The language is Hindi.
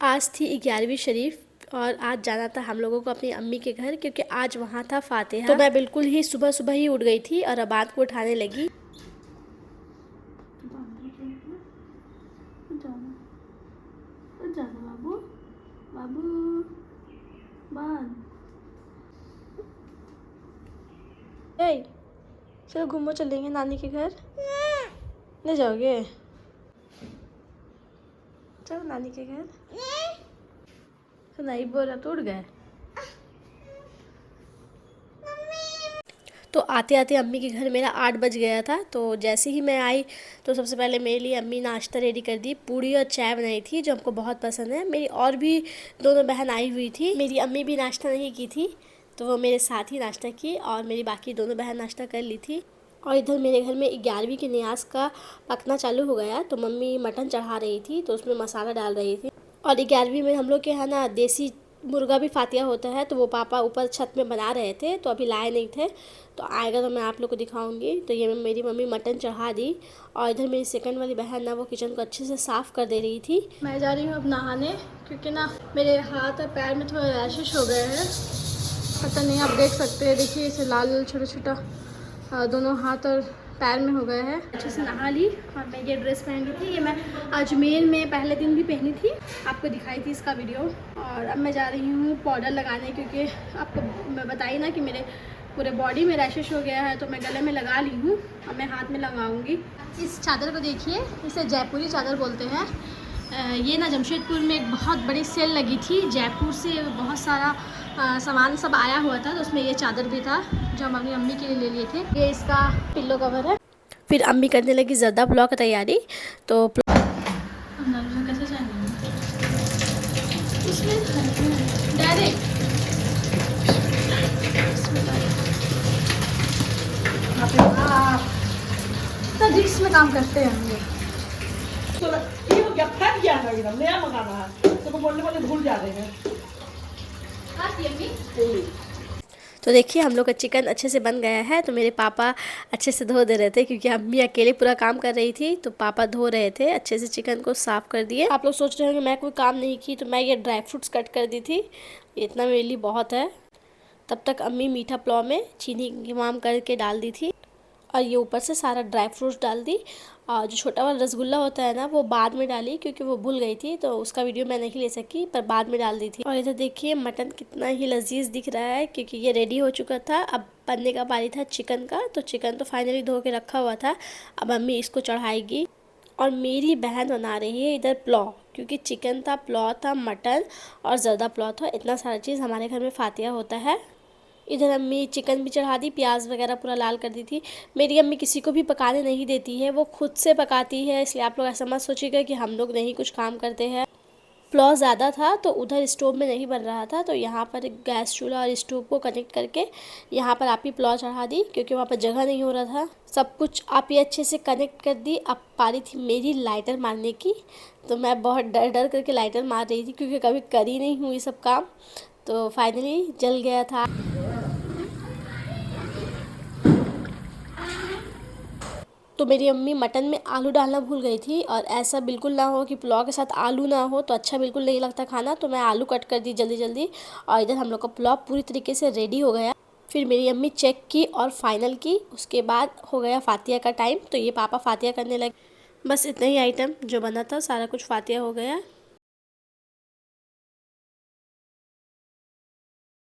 आज थी 11वीं शरीफ और आज जाना था हम लोगों को अपनी अम्मी के घर, क्योंकि आज वहाँ था फातिहा। तो मैं बिल्कुल ही सुबह सुबह ही उठ गई थी और अबाद को उठाने लगी। बाबू बाबू चलो घूमो, चलेंगे नानी के घर। नहीं जाओगे? चलो नानी के घर। तो नहीं बोल रहा तो उड़ गए। तो आते आते अम्मी के घर मेरा 8 बज गया था। तो जैसे ही मैं आई तो सबसे पहले मेरे लिए अम्मी नाश्ता रेडी कर दी। पूड़ी और चाय बनाई थी जो हमको बहुत पसंद है। मेरी और भी दोनों बहन आई हुई थी। मेरी अम्मी भी नाश्ता नहीं की थी तो वो मेरे साथ ही नाश्ता की और मेरी बाकी दोनों बहन नाश्ता कर ली थी। और इधर मेरे घर में 11वीं की न्यास का पकना चालू हो गया। तो मम्मी मटन चढ़ा रही थी तो उसमें मसाला डाल रही थी। और 11वीं में हम लोग के यहाँ ना देसी मुर्गा भी फातिया होता है, तो वो पापा ऊपर छत में बना रहे थे तो अभी लाए नहीं थे। तो आएगा तो मैं आप लोग को दिखाऊंगी। तो ये मेरी मम्मी मटन चढ़ा दी और इधर मेरी सेकंड वाली बहन ना वो किचन को अच्छे से साफ़ कर दे रही थी। मैं जा रही हूँ अब नहाने, क्योंकि ना मेरे हाथ और पैर में थोड़ा रैशेस हो गए हैं। पता नहीं, आप देख सकते हैं, देखिए इसे लाल छोटा छोटा दोनों हाथ और पैर में हो गए हैं। अच्छे से नहा ली और मैं ये ड्रेस पहनी थी, ये मैं अजमेर में पहले दिन भी पहनी थी, आपको दिखाई थी इसका वीडियो। और अब मैं जा रही हूँ पाउडर लगाने, क्योंकि आपको मैं बताई ना कि मेरे पूरे बॉडी में रैशेस हो गया है। तो मैं गले में लगा ली हूँ और मैं हाथ में लगाऊंगी। इस चादर को देखिए, इसे जयपुरी चादर बोलते हैं। ये ना जमशेदपुर में एक बहुत बड़ी सेल लगी थी, जयपुर से बहुत सारा सामान सब आया हुआ था, तो उसमें ये चादर भी था जो हम अपनी अम्मी के लिए ले लिए थे। ये इसका पिल्लो कवर है। फिर अम्मी करने लगी ज़र्दा पुलाव की तैयारी। तो कैसे डायरेक्ट रिक्स में काम करते हैं हम लोग। तो ये हो गया, फट गया था एकदम, नया मंगाना है तो बोलने वाले भूल जा रहे हैं। तो देखिए हम लोग का चिकन अच्छे से बन गया है। तो मेरे पापा अच्छे से धो दे रहे थे, क्योंकि अम्मी अकेले पूरा काम कर रही थी, तो पापा धो रहे थे अच्छे से। चिकन को साफ़ कर दिए। आप लोग सोच रहे होंगे मैं कोई काम नहीं की, तो मैं ये ड्राई फ्रूट्स कट कर दी थी, इतना मेरे लिए बहुत है। तब तक अम्मी मीठा पुलाव में चीनी इमाम करके डाल दी थी और ये ऊपर से सारा ड्राई फ्रूट्स डाल दी। और जो छोटा वाला रसगुल्ला होता है ना, वो बाद में डाली, क्योंकि वो भूल गई थी, तो उसका वीडियो मैं नहीं ले सकी, पर बाद में डाल दी थी। और इधर देखिए मटन कितना ही लजीज दिख रहा है, क्योंकि ये रेडी हो चुका था। अब बनने का बारी था चिकन का। तो चिकन तो फाइनली धो के रखा हुआ था, अब अम्मी इसको चढ़ाएगी। और मेरी बहन बना रही है इधर पुलाव, क्योंकि चिकन था, पुलाव था, मटन और ज़र्दा पुलाव था। इतना सारा चीज़ हमारे घर में फातिया होता है। इधर अम्मी चिकन भी चढ़ा दी, प्याज वगैरह पूरा लाल कर दी थी। मेरी अम्मी किसी को भी पकाने नहीं देती है, वो खुद से पकाती है, इसलिए आप लोग ऐसा मत सोचिएगा कि हम लोग नहीं कुछ काम करते हैं। पुलाव ज़्यादा था तो उधर स्टोव में नहीं बन रहा था, तो यहाँ पर गैस चूल्हा और स्टोव को कनेक्ट करके यहाँ पर आप ही पुलाव चढ़ा दी, क्योंकि वहाँ पर जगह नहीं हो रहा था। सब कुछ आप ही अच्छे से कनेक्ट कर दी। अब पारी थी मेरी लाइटर मारने की। तो मैं बहुत डर डर करके लाइटर मार रही थी, क्योंकि कभी करी नहीं हुई सब काम। तो फाइनली जल गया था। तो मेरी अम्मी मटन में आलू डालना भूल गई थी, और ऐसा बिल्कुल ना हो कि पुलाव के साथ आलू ना हो, तो अच्छा बिल्कुल नहीं लगता खाना। तो मैं आलू कट कर दी जल्दी जल्दी, और इधर हम लोग का पुलाव पूरी तरीके से रेडी हो गया। फिर मेरी अम्मी चेक की और फाइनल की, उसके बाद हो गया फातिया का टाइम। तो ये पापा फातिया करने लगे। बस इतना ही आइटम जो बना था, सारा कुछ फातिया हो गया।